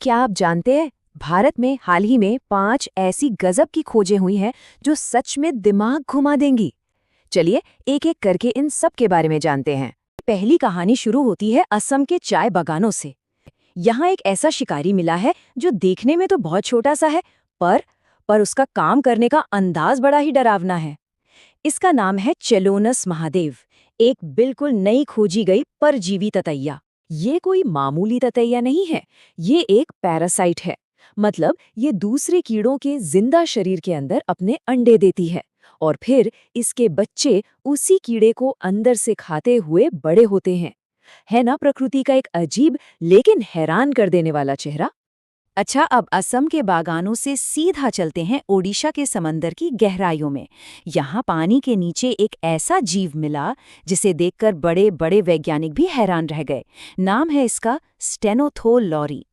क्या आप जानते हैं, भारत में हाल ही में 5 ऐसी गजब की खोजें हुई हैं जो सच में दिमाग घुमा देंगी। चलिए एक एक करके इन सब के बारे में जानते हैं। पहली कहानी शुरू होती है असम के चाय बागानों से। यहाँ एक ऐसा शिकारी मिला है जो देखने में तो बहुत छोटा सा है, पर उसका काम करने का अंदाज बड़ा ही डरावना है। इसका नाम है चेलोनस महादेव, एक बिल्कुल नई खोजी गई परजीवी ततैया। ये कोई मामूली ततैया नहीं है, ये एक पैरासाइट है। मतलब ये दूसरे कीड़ों के जिंदा शरीर के अंदर अपने अंडे देती है और फिर इसके बच्चे उसी कीड़े को अंदर से खाते हुए बड़े होते हैं। है ना प्रकृति का एक अजीब लेकिन हैरान कर देने वाला चेहरा। अच्छा, अब असम के बागानों से सीधा चलते हैं ओडिशा के समंदर की गहराइयों में। यहाँ पानी के नीचे एक ऐसा जीव मिला जिसे देखकर बड़े बड़े वैज्ञानिक भी हैरान रह गए। नाम है इसका स्टेनोथोलॉरी।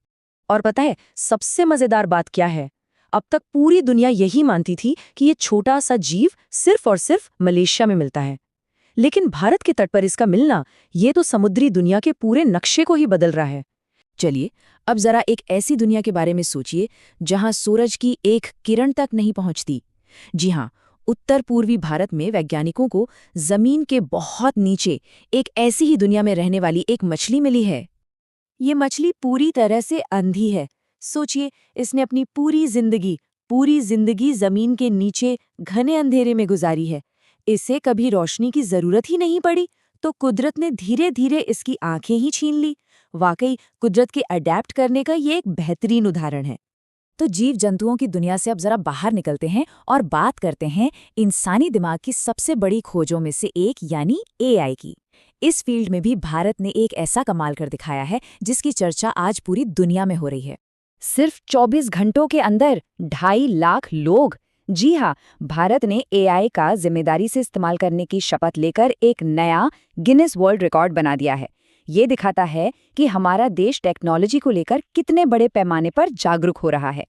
और पता है सबसे मजेदार बात क्या है? अब तक पूरी दुनिया यही मानती थी कि ये छोटा सा जीव सिर्फ और सिर्फ मलेशिया में मिलता है। लेकिन भारत के तट पर इसका मिलना, ये तो समुद्री दुनिया के पूरे नक्शे को ही बदल रहा है। चलिए अब जरा एक ऐसी दुनिया के बारे में सोचिए जहां सूरज की एक किरण तक नहीं पहुंचती। जी हां, उत्तर पूर्वी भारत में वैज्ञानिकों को जमीन के बहुत नीचे एक ऐसी ही दुनिया में रहने वाली एक मछली मिली है। ये मछली पूरी तरह से अंधी है। सोचिए, इसने अपनी पूरी जिंदगी जमीन के नीचे घने अंधेरे में गुजारी है। इसे कभी रोशनी की जरूरत ही नहीं पड़ी, तो कुदरत ने धीरे धीरे इसकी आंखें ही छीन ली। वाकई कुदरत के अडैप्ट करने का ये एक बेहतरीन उदाहरण है। तो जीव जंतुओं की दुनिया से अब जरा बाहर निकलते हैं और बात करते हैं इंसानी दिमाग की सबसे बड़ी खोजों में से एक यानी एआई की। इस फील्ड में भी भारत ने एक ऐसा कमाल कर दिखाया है जिसकी चर्चा आज पूरी दुनिया में हो रही है। सिर्फ 24 घंटों के अंदर 2.5 लाख लोग, जी हाँ, भारत ने एआई का जिम्मेदारी से इस्तेमाल करने की शपथ लेकर एक नया गिनेस वर्ल्ड रिकॉर्ड बना दिया है। ये दिखाता है कि हमारा देश टेक्नोलॉजी को लेकर कितने बड़े पैमाने पर जागरूक हो रहा है।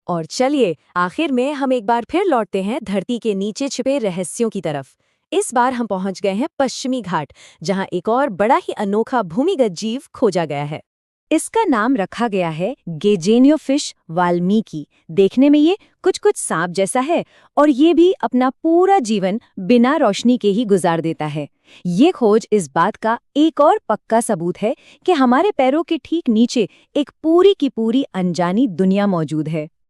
और चलिए आखिर में हम एक बार फिर लौटते हैं धरती के नीचे छिपे रहस्यों की तरफ। इस बार हम पहुंच गए हैं पश्चिमी घाट, जहां एक और बड़ा ही अनोखा भूमिगत जीव खोजा गया है। इसका नाम रखा गया है गेजेनियोफिश वाल्मीकि। देखने में ये कुछ सांप जैसा है और ये भी अपना पूरा जीवन बिना रोशनी के ही गुजार देता है। ये खोज इस बात का एक और पक्का सबूत है कि हमारे पैरों के ठीक नीचे एक पूरी की पूरी अनजानी दुनिया मौजूद है।